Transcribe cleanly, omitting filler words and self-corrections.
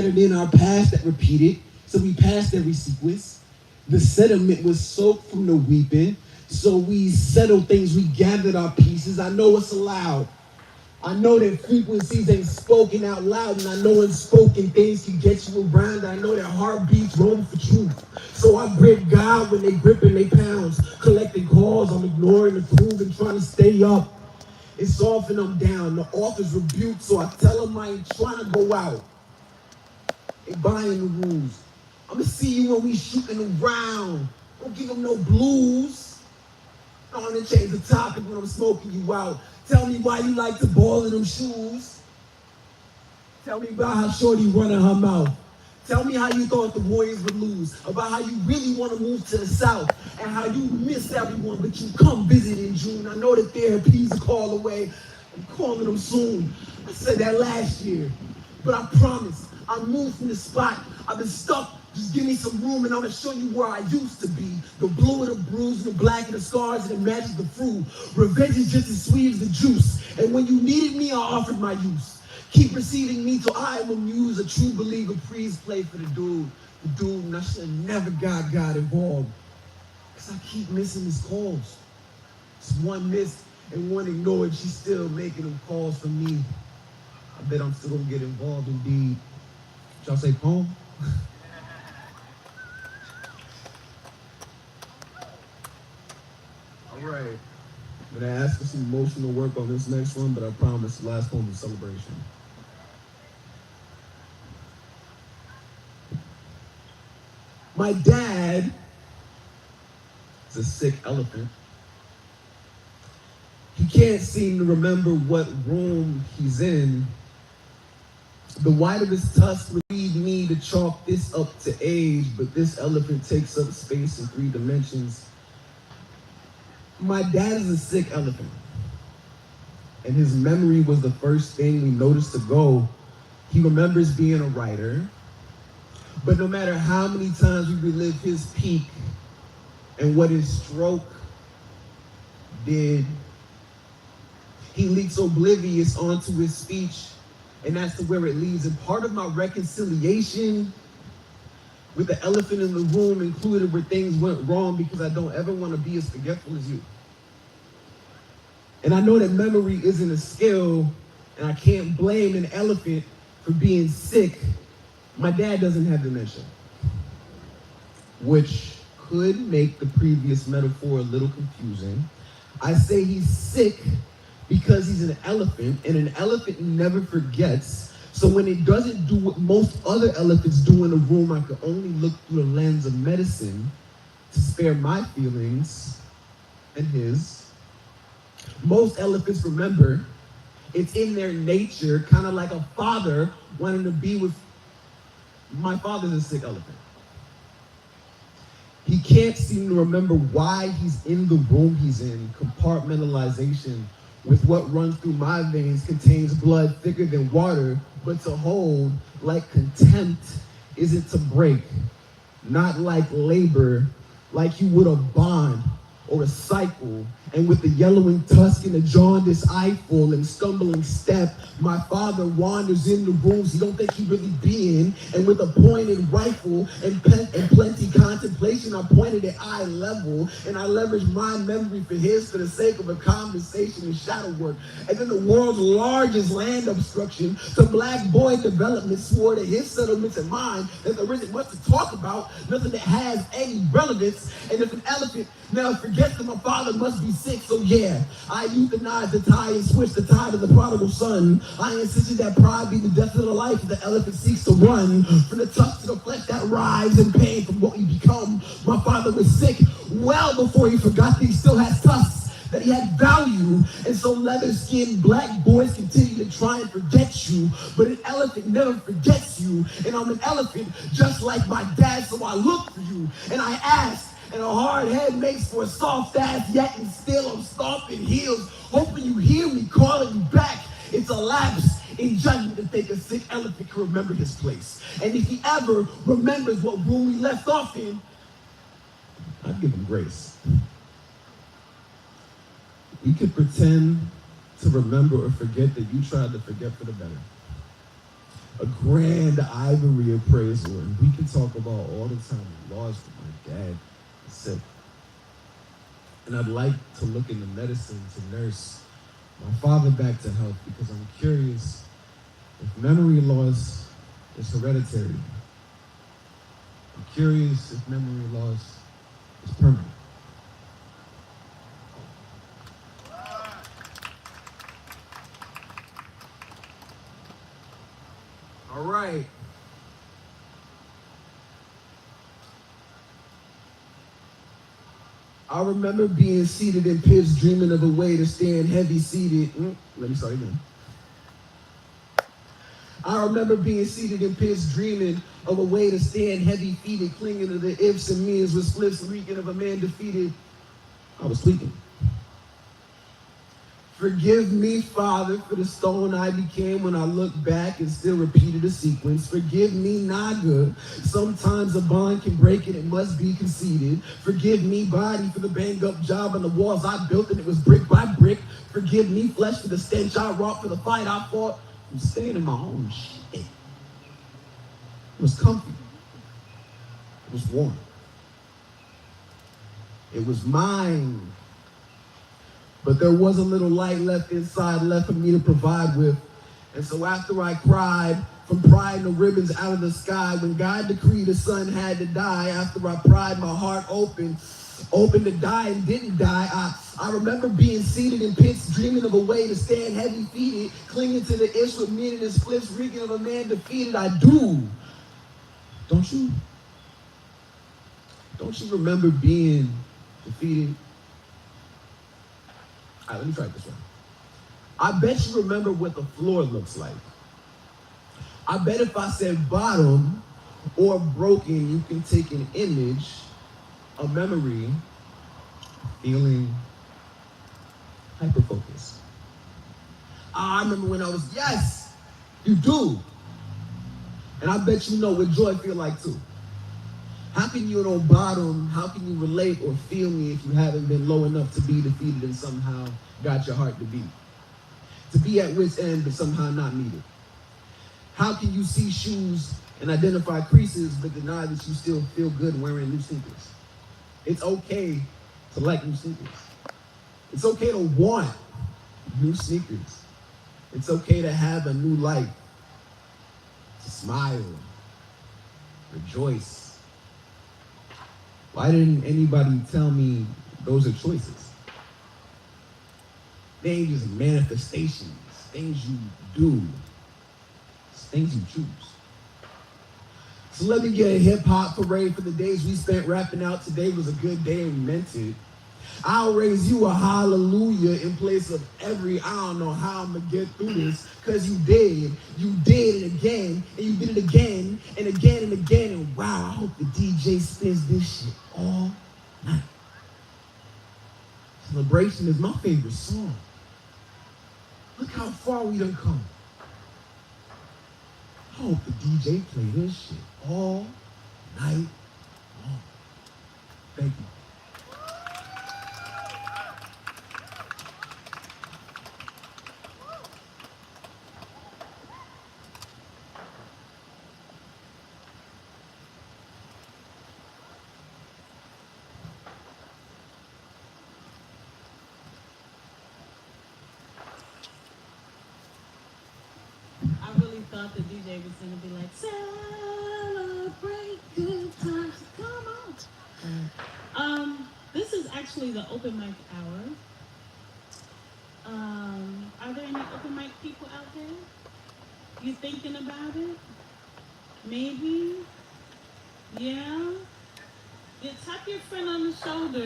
pattern in our past that repeated, so we passed every sequence. The sediment was soaked from the weeping, so we settled things, we gathered our pieces. I know it's allowed. I know that frequencies ain't spoken out loud, and I know unspoken things can get you around. I know that heartbeats roam for truth. So I grip God when they gripping they pounds, collecting calls, I'm ignoring the proof and trying to stay up. It's often I'm down, the author's rebuked, so I tell them I ain't trying to go out. They buying the rules. I'ma see you when we shooting around. Don't give them no blues. I want to change the topic when I'm smoking you out. Tell me why you like to ball in them shoes. Tell me about how Shorty running her mouth. Tell me how you thought the Warriors would lose. About how you really want to move to the South. And how you miss everyone, but you come visit in June. I know that therapy's a call away. I'm calling them soon. I said that last year. But I promise, I moved from the spot. I've been stuck. Just give me some room and I'm gonna show you where I used to be. The blue and the bruise and the black and the scars and the magic the fruit. Revenge is just as sweet as the juice. And when you needed me, I offered my use. Keep receiving me till I am amused. A true believer, please play for the dude. The dude, and I should have never got involved. Cause I keep missing his calls. It's one missed and one ignored. She's still making them calls for me. I bet I'm still gonna get involved indeed. Y'all say poem? All right. I'm gonna ask for some emotional work on this next one, but I promise the last poem is a celebration. My dad is a sick elephant. He can't seem to remember what room he's in. The white of his tusk would lead me to chalk this up to age, but this elephant takes up space in 3 dimensions. My dad is a sick elephant, and his memory was the first thing we noticed to go. He remembers being a writer, but no matter how many times we relive his peak and what his stroke did, he leaks oblivious onto his speech, and that's to where it leads. And part of my reconciliation with the elephant in the room included where things went wrong, because I don't ever want to be as forgetful as you. And I know that memory isn't a skill, and I can't blame an elephant for being sick. My dad doesn't have dementia, which could make the previous metaphor a little confusing. I say he's sick because he's an elephant, and an elephant never forgets. So when it doesn't do what most other elephants do in a room, I can only look through the lens of medicine to spare my feelings and his. Most elephants remember. It's in their nature, kind of like a father wanting to be with. My father's a sick elephant. He can't seem to remember why he's in the room he's in. Compartmentalization with what runs through my veins contains blood thicker than water, but to hold like contempt isn't to break. Not like labor, like you would a bond or a cycle. And with the yellowing tusk and the jaundiced eyeful and stumbling step, my father wanders in the rooms he don't think he really be in. And with a pointed rifle and plenty contemplation, I pointed at eye level, and I leveraged my memory for his for the sake of a conversation and shadow work. And then the world's largest land obstruction, some black boy development swore to his settlements and mine that there isn't much to talk about, nothing that has any relevance. And if an elephant now forgets that my father must be sick, so yeah, I euthanized the tie and switched the tie to the prodigal son. I insisted that pride be the death of the life the elephant seeks to run. From the tusk to the flesh that writhes in pain from what we become. My father was sick well before he forgot that he still has tusks, that he had value. And so leather-skinned black boys continue to try and forget you, but an elephant never forgets you. And I'm an elephant just like my dad, so I look for you and I ask. And a hard head makes for a soft ass, yet and still I'm stomping heels, hoping you hear me calling you back. It's a lapse in judgment to think a sick elephant can remember his place. And if he ever remembers what room we left off in, I'd give him grace. We could pretend to remember or forget that you tried to forget for the better. a grand ivory appraisal, and we can talk about all the time we lost when my dad was sick. And I'd like to look into medicine to nurse my father back to health, because I'm curious if memory loss is hereditary. I'm curious if memory loss is permanent. All right. I remember being seated in pits, dreaming of a way to stand heavy seated. Let me start again. I remember being seated in pits, dreaming of a way to stand heavy feeted, clinging to the ifs and me's with spliffs reeking of a man defeated. I was sleeping. Forgive me, Father, for the stone I became when I look back and still repeated the sequence. Forgive me, Naga. Sometimes a bond can break and it must be conceded. Forgive me, body, for the banged up job on the walls I built and it was brick by brick. Forgive me, flesh, for the stench I wrought, for the fight I fought. I'm staying in my own shit. It was comfy. It was warm. It was mine. But there was a little light left inside, left for me to provide with. And so after I cried, from prying the ribbons out of the sky, when God decreed the son had to die, after I pried my heart open to die and didn't die, I remember being seated in pits, dreaming of a way to stand heavy-feeted, clinging to the ish with meaning and spliffs, reeking of a man defeated. I do. Don't you? Don't you remember being defeated? All right, let me try it this way. I bet you remember what the floor looks like. I bet if I said bottom or broken, you can take an image, a memory, feeling, hyper-focus. I remember when I was, yes, you do. And I bet you know what joy feel like too. How can you know bottom, how can you relate or feel me if you haven't been low enough to be defeated and somehow got your heart to beat? To be at wit's end but somehow not needed. How can you see shoes and identify creases but deny that you still feel good wearing new sneakers? It's okay to like new sneakers. It's okay to want new sneakers. It's okay to have a new life. To smile, rejoice. Why didn't anybody tell me those are choices? They ain't just manifestations, things you do, things you choose. So let me get a hip-hop parade for the days we spent rapping out. Today was a good day and we meant it. I'll raise you a hallelujah in place of every, I don't know how I'm gonna get through this, cause you did it again, and you did it again, and again, and again, and wow, I hope the DJ spins this shit all night. Celebration is my favorite song. Look how far we done come. I hope the DJ play this shit all night long. Thank you. I really thought the DJ was going to be like, celebrate good times. Come on. This is actually the open mic hour. Are there any open mic people out there? You thinking about it? Maybe? Yeah? Yeah, tap your friend on the shoulder.